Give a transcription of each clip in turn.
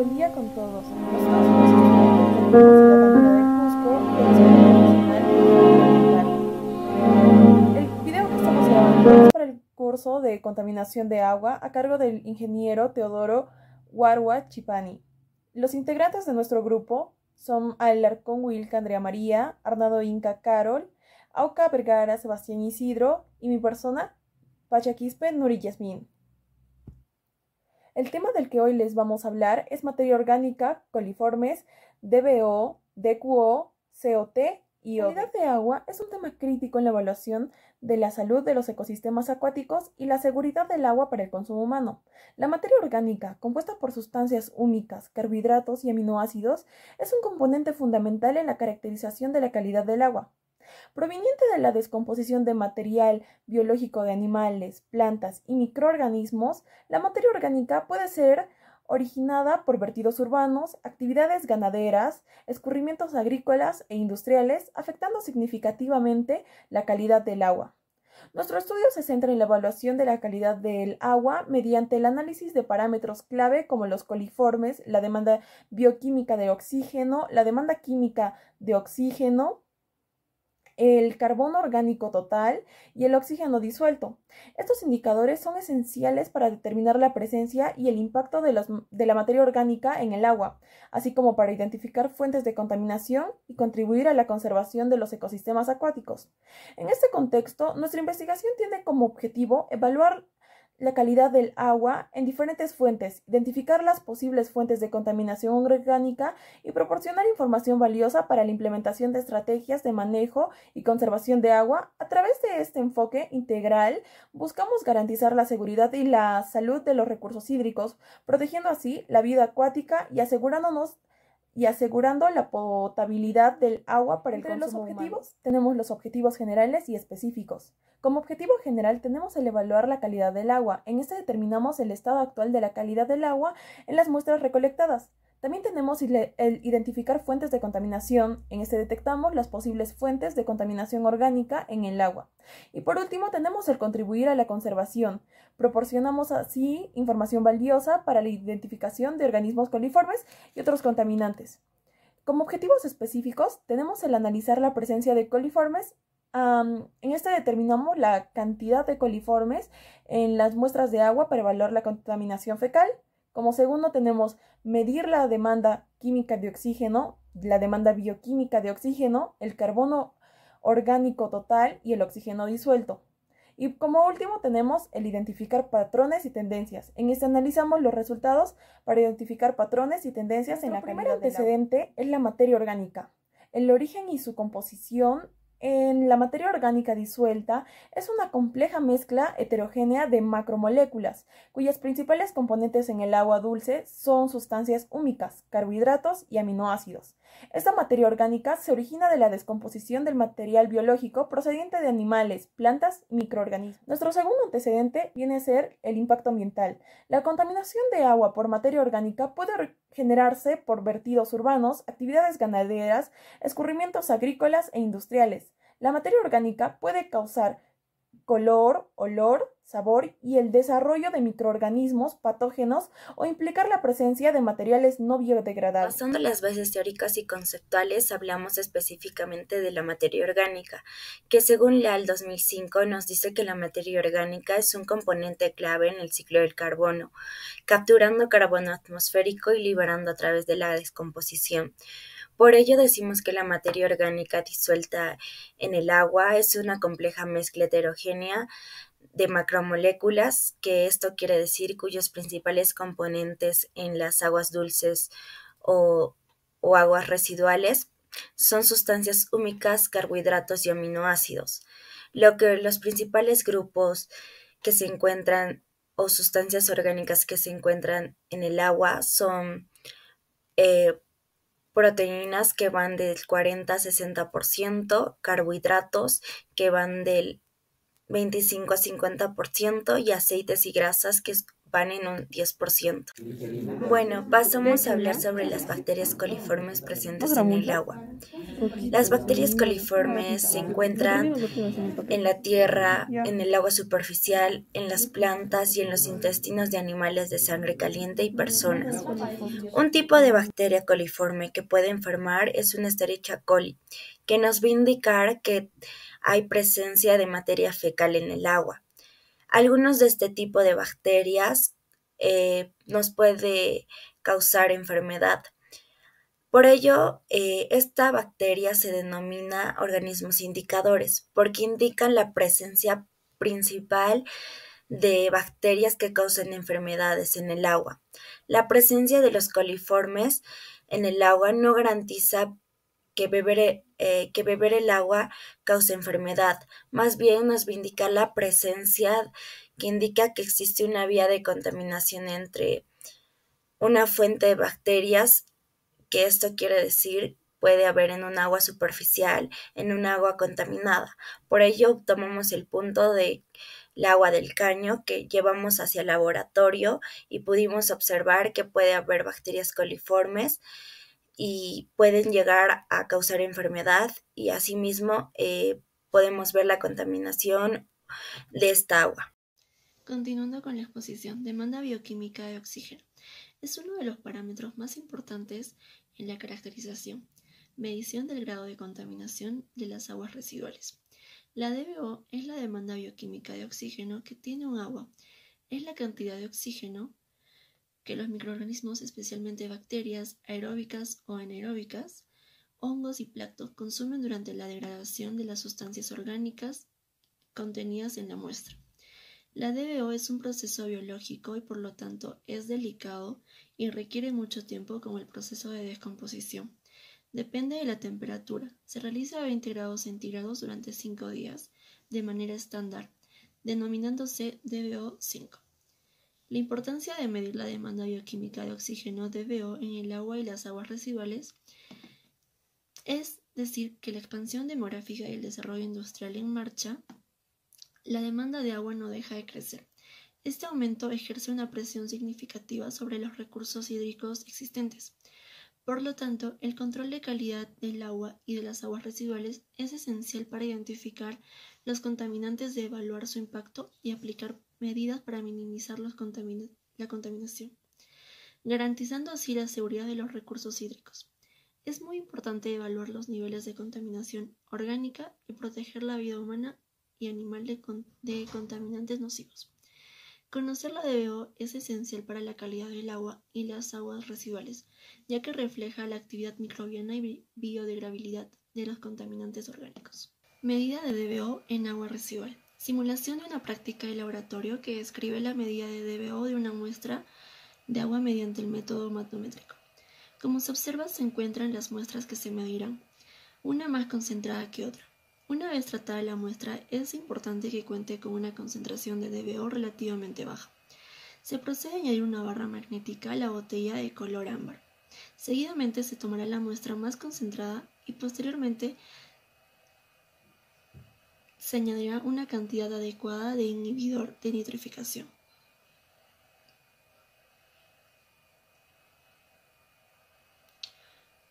Buen día con todos. Nosotros somos estudiantes de la Universidad Andina del Cusco y de la Escuela Profesional Ambiental. El video que estamos grabando es para el curso de contaminación de agua a cargo del ingeniero Teodoro Warwa Chipani. Los integrantes de nuestro grupo son Alarcón Wilca Andrea María, Arnado Inca Carol, Auca Vergara Sebastián Isidro y mi persona, Pachaquispe Nuri Yasmín. El tema del que hoy les vamos a hablar es materia orgánica, coliformes, DBO, DQO, COT y OD. La calidad de agua es un tema crítico en la evaluación de la salud de los ecosistemas acuáticos y la seguridad del agua para el consumo humano. La materia orgánica, compuesta por sustancias húmicas, carbohidratos y aminoácidos, es un componente fundamental en la caracterización de la calidad del agua. Proveniente de la descomposición de material biológico de animales, plantas y microorganismos, la materia orgánica puede ser originada por vertidos urbanos, actividades ganaderas, escurrimientos agrícolas e industriales, afectando significativamente la calidad del agua. Nuestro estudio se centra en la evaluación de la calidad del agua mediante el análisis de parámetros clave como los coliformes, la demanda bioquímica de oxígeno, la demanda química de oxígeno, el carbono orgánico total y el oxígeno disuelto. Estos indicadores son esenciales para determinar la presencia y el impacto de la materia orgánica en el agua, así como para identificar fuentes de contaminación y contribuir a la conservación de los ecosistemas acuáticos. En este contexto, nuestra investigación tiene como objetivo evaluar la calidad del agua en diferentes fuentes, identificar las posibles fuentes de contaminación orgánica y proporcionar información valiosa para la implementación de estrategias de manejo y conservación de agua. A través de este enfoque integral, buscamos garantizar la seguridad y la salud de los recursos hídricos, protegiendo así la vida acuática y asegurando la potabilidad del agua para el consumo humano. Entre los objetivos tenemos los objetivos generales y específicos. Como objetivo general tenemos el evaluar la calidad del agua. En este determinamos el estado actual de la calidad del agua en las muestras recolectadas. También tenemos el identificar fuentes de contaminación. En este detectamos las posibles fuentes de contaminación orgánica en el agua. Y por último tenemos el contribuir a la conservación. Proporcionamos así información valiosa para la identificación de organismos coliformes y otros contaminantes. Como objetivos específicos tenemos el analizar la presencia de coliformes. En este determinamos la cantidad de coliformes en las muestras de agua para evaluar la contaminación fecal. Como segundo tenemos medir la demanda química de oxígeno, la demanda bioquímica de oxígeno, el carbono orgánico total y el oxígeno disuelto. Y como último tenemos el identificar patrones y tendencias. En este analizamos los resultados para identificar patrones y tendencias en la calidad del agua. El primer antecedente es la materia orgánica. El origen y su composición. En la materia orgánica disuelta es una compleja mezcla heterogénea de macromoléculas, cuyas principales componentes en el agua dulce son sustancias húmicas, carbohidratos y aminoácidos. Esta materia orgánica se origina de la descomposición del material biológico procedente de animales, plantas y microorganismos. Nuestro segundo antecedente viene a ser el impacto ambiental. La contaminación de agua por materia orgánica puede generarse por vertidos urbanos, actividades ganaderas, escurrimientos agrícolas e industriales. La materia orgánica puede causar color, olor, sabor y el desarrollo de microorganismos patógenos o implicar la presencia de materiales no biodegradables. Pasando las bases teóricas y conceptuales, hablamos específicamente de la materia orgánica, que según LAL 2005 nos dice que la materia orgánica es un componente clave en el ciclo del carbono, capturando carbono atmosférico y liberando a través de la descomposición. Por ello decimos que la materia orgánica disuelta en el agua es una compleja mezcla heterogénea de macromoléculas, que esto quiere decir cuyos principales componentes en las aguas dulces o aguas residuales son sustancias húmicas, carbohidratos y aminoácidos. Lo que los principales grupos que se encuentran o sustancias orgánicas que se encuentran en el agua son proteínas que van del 40 a 60%, carbohidratos que van del 25 a 50% y aceites y grasas que participan en un 10%. Bueno, pasamos a hablar sobre las bacterias coliformes presentes en el agua. Las bacterias coliformes se encuentran en la tierra, en el agua superficial, en las plantas y en los intestinos de animales de sangre caliente y personas. Un tipo de bacteria coliforme que puede enfermar es una Escherichia coli, que nos va a indicar que hay presencia de materia fecal en el agua. Algunos de este tipo de bacterias nos puede causar enfermedad. Por ello, esta bacteria se denomina organismos indicadores, porque indican la presencia principal de bacterias que causan enfermedades en el agua. La presencia de los coliformes en el agua no garantiza que beber el agua cause enfermedad, más bien nos va a indicar la presencia que indica que existe una vía de contaminación entre una fuente de bacterias, que esto quiere decir puede haber en un agua superficial, en un agua contaminada. Por ello tomamos el punto de el agua del caño que llevamos hacia el laboratorio y pudimos observar que puede haber bacterias coliformes y pueden llegar a causar enfermedad y asimismo podemos ver la contaminación de esta agua. Continuando con la exposición, demanda bioquímica de oxígeno. Es uno de los parámetros más importantes en la caracterización, medición del grado de contaminación de las aguas residuales. La DBO es la demanda bioquímica de oxígeno que tiene un agua. Es la cantidad de oxígeno que los microorganismos, especialmente bacterias aeróbicas o anaeróbicas, hongos y plancton, consumen durante la degradación de las sustancias orgánicas contenidas en la muestra. La DBO es un proceso biológico y por lo tanto es delicado y requiere mucho tiempo como el proceso de descomposición. Depende de la temperatura. Se realiza a 20 grados centígrados durante 5 días de manera estándar, denominándose DBO 5. La importancia de medir la demanda bioquímica de oxígeno DBO en el agua y las aguas residuales es decir que la expansión demográfica y el desarrollo industrial en marcha, la demanda de agua no deja de crecer. Este aumento ejerce una presión significativa sobre los recursos hídricos existentes. Por lo tanto, el control de calidad del agua y de las aguas residuales es esencial para identificar los contaminantes, de evaluar su impacto y aplicar medidas para minimizar la contaminación, garantizando así la seguridad de los recursos hídricos. Es muy importante evaluar los niveles de contaminación orgánica y proteger la vida humana y animal de contaminantes nocivos. Conocer la DBO es esencial para la calidad del agua y las aguas residuales, ya que refleja la actividad microbiana y biodegradabilidad de los contaminantes orgánicos. Medida de DBO en agua residual. Simulación de una práctica de laboratorio que describe la medida de DBO de una muestra de agua mediante el método matométrico. Como se observa, se encuentran las muestras que se medirán, una más concentrada que otra. Una vez tratada la muestra, es importante que cuente con una concentración de DBO relativamente baja. Se procede a añadir una barra magnética a la botella de color ámbar. Seguidamente se tomará la muestra más concentrada y posteriormente se añadirá una cantidad adecuada de inhibidor de nitrificación.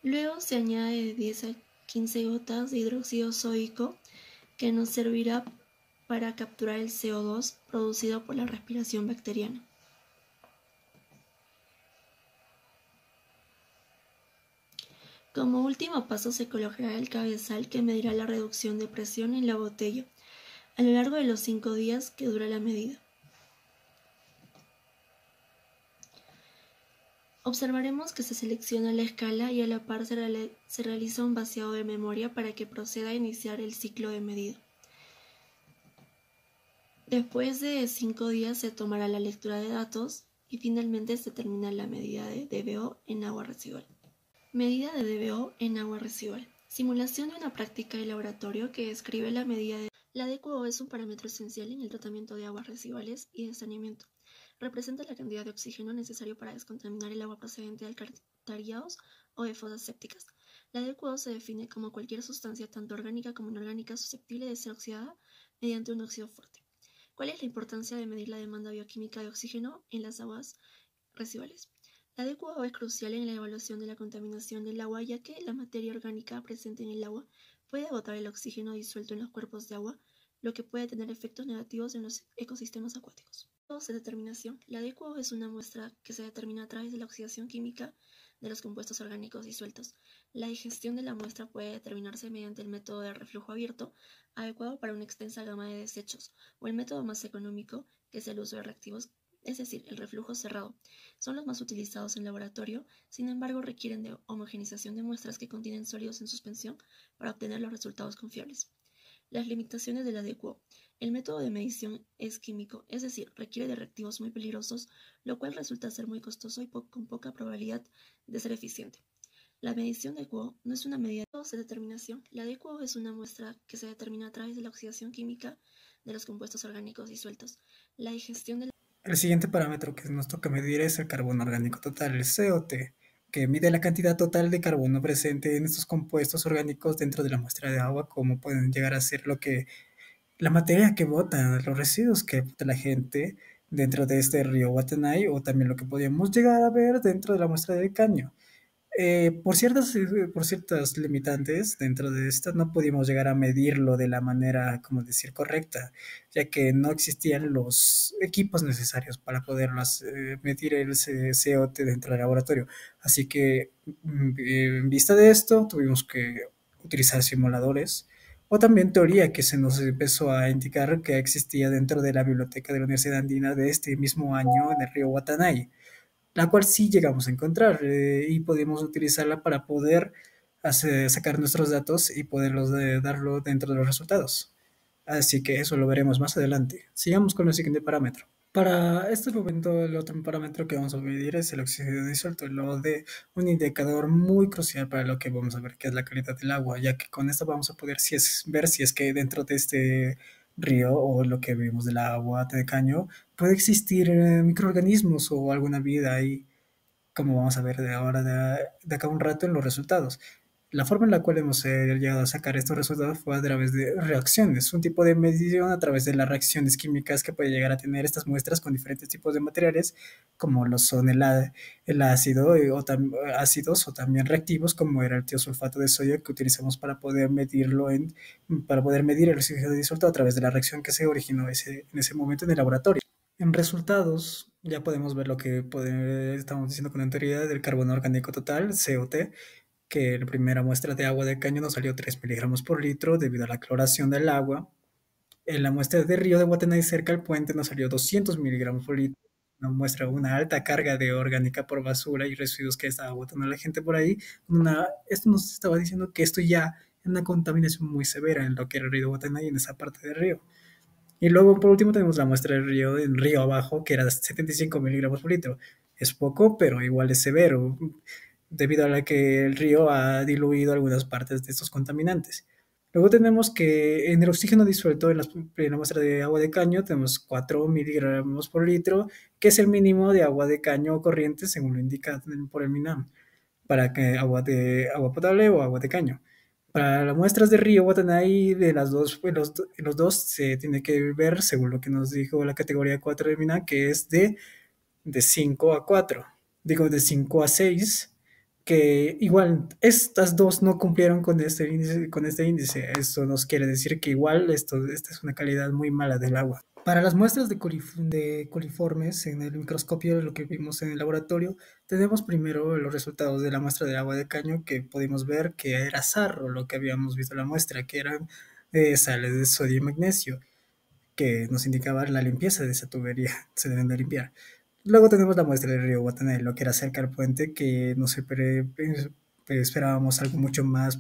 Luego se añade de 10 a 15 gotas de hidróxido sódico que nos servirá para capturar el CO2 producido por la respiración bacteriana. Como último paso se colocará el cabezal que medirá la reducción de presión en la botella a lo largo de los 5 días que dura la medida. Observaremos que se selecciona la escala y a la par se realiza un vaciado de memoria para que proceda a iniciar el ciclo de medida. Después de 5 días se tomará la lectura de datos y finalmente se termina la medida de DBO en agua residual. Medida de DBO en agua residual. Simulación de una práctica de laboratorio que describe la medida de... La DQO es un parámetro esencial en el tratamiento de aguas residuales y de saneamiento. Representa la cantidad de oxígeno necesario para descontaminar el agua procedente de alcantarillados o de fosas sépticas. La DQO se define como cualquier sustancia, tanto orgánica como inorgánica, susceptible de ser oxidada mediante un óxido fuerte. ¿Cuál es la importancia de medir la demanda bioquímica de oxígeno en las aguas residuales? La DQO es crucial en la evaluación de la contaminación del agua, ya que la materia orgánica presente en el agua puede agotar el oxígeno disuelto en los cuerpos de agua, lo que puede tener efectos negativos en los ecosistemas acuáticos. De determinación. La DQO es una muestra que se determina a través de la oxidación química de los compuestos orgánicos disueltos. La digestión de la muestra puede determinarse mediante el método de reflujo abierto, adecuado para una extensa gama de desechos, o el método más económico, que es el uso de reactivos, es decir, el reflujo cerrado. Son los más utilizados en laboratorio, sin embargo requieren de homogenización de muestras que contienen sólidos en suspensión para obtener los resultados confiables. Las limitaciones de la DQO. El método de medición es químico, es decir, requiere de reactivos muy peligrosos, lo cual resulta ser muy costoso y con poca probabilidad de ser eficiente. La medición de DQO no es una medida de determinación. La DQO es una muestra que se determina a través de la oxidación química de los compuestos orgánicos disueltos. La digestión de El siguiente parámetro que nos toca medir es el carbono orgánico total, el COT, que mide la cantidad total de carbono presente en estos compuestos orgánicos dentro de la muestra de agua, como pueden llegar a ser la materia que bota, los residuos que bota la gente dentro de este río Guatanay, o también lo que podríamos llegar a ver dentro de la muestra de caño. Por ciertas limitantes dentro de esta no pudimos llegar a medirlo de la manera, como decir, correcta, ya que no existían los equipos necesarios para poderlas medir el COT dentro del laboratorio. Así que, en vista de esto, tuvimos que utilizar simuladores o también teoría que se nos empezó a indicar que existía dentro de la biblioteca de la Universidad Andina de este mismo año en el río Guatanay, la cual sí llegamos a encontrar y pudimos utilizarla para poder sacar nuestros datos y poderlos darlo dentro de los resultados. Así que eso lo veremos más adelante. Sigamos con el siguiente parámetro. Para este momento, el otro parámetro que vamos a medir es el oxígeno disuelto, lo de un indicador muy crucial para lo que vamos a ver, que es la calidad del agua, ya que con esto vamos a poder ver si es que dentro de este río o lo que vimos del agua de caño puede existir microorganismos o alguna vida ahí, como vamos a ver de acá a un rato en los resultados. La forma en la cual hemos llegado a sacar estos resultados fue a través de reacciones, un tipo de medición a través de las reacciones químicas que puede llegar a tener estas muestras con diferentes tipos de materiales, como lo son el ácido ácidos o también reactivos, como era el tiosulfato de sodio que utilizamos para poder para poder medir el oxígeno disuelto a través de la reacción que se originó en ese momento en el laboratorio. En resultados, ya podemos ver lo que estamos diciendo con anterioridad del carbono orgánico total, COT, que la primera muestra de agua de caño nos salió 3 miligramos por litro debido a la cloración del agua. En la muestra de río de Guatanay cerca al puente nos salió 200 miligramos por litro. Nos muestra una alta carga de orgánica por basura y residuos que estaba botando la gente por ahí. Esto nos estaba diciendo que esto ya es una contaminación muy severa en lo que era el río de Guatanay, en esa parte del río. Y luego, por último, tenemos la muestra del río en río abajo, que era de 75 miligramos por litro. Es poco, pero igual es severo, debido a la que el río ha diluido algunas partes de estos contaminantes. Luego tenemos que en el oxígeno disuelto en la muestra de agua de caño tenemos 4 miligramos por litro, que es el mínimo de agua de caño corriente según lo indica por el MINAM, para que agua potable o agua de caño. Para las muestras de río Guatanay, de los dos se tiene que ver, según lo que nos dijo la categoría 4 de MINAM, que es de 5 a 4, digo de 5 a 6, que igual estas dos no cumplieron con este índice. Esto nos quiere decir que igual esta es una calidad muy mala del agua. Para las muestras de coliformes en el microscopio, lo que vimos en el laboratorio, tenemos primero los resultados de la muestra de agua de caño, que pudimos ver que era sarro lo que habíamos visto en la muestra, que eran sales de sodio y magnesio, que nos indicaba la limpieza de esa tubería, se deben de limpiar. Luego tenemos la muestra del río Guatanay, lo que era cerca al puente, que no sé, esperábamos algo mucho más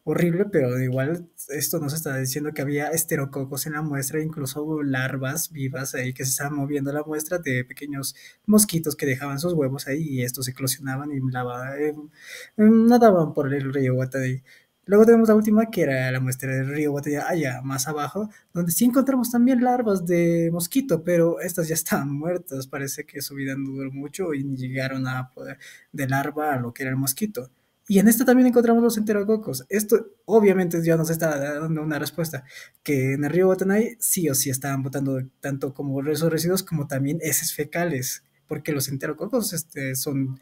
horrible, pero igual esto nos está diciendo que había esterococos en la muestra, incluso larvas vivas ahí que se estaban moviendo la muestra de pequeños mosquitos que dejaban sus huevos ahí y estos eclosionaban y nadaban por el río Guatanay. Luego tenemos la última, que era la muestra del río Guatanay, allá más abajo, donde sí encontramos también larvas de mosquito, pero estas ya estaban muertas. Parece que su vida no duró mucho y llegaron a poder de larva a lo que era el mosquito. Y en esta también encontramos los enterococos. Esto obviamente ya nos está dando una respuesta, que en el río Guatanay sí o sí estaban botando tanto como esos residuos como también heces fecales, porque los enterococos son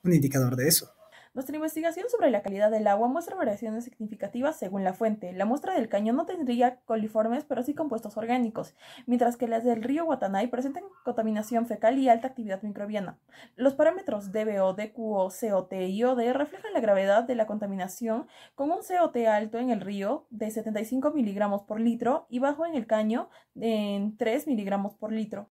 un indicador de eso. Nuestra investigación sobre la calidad del agua muestra variaciones significativas según la fuente. La muestra del caño no tendría coliformes, pero sí compuestos orgánicos, mientras que las del río Guatanay presentan contaminación fecal y alta actividad microbiana. Los parámetros DBO, DQO, COT y OD reflejan la gravedad de la contaminación, con un COT alto en el río de 75 miligramos por litro y bajo en el caño en 3 miligramos por litro.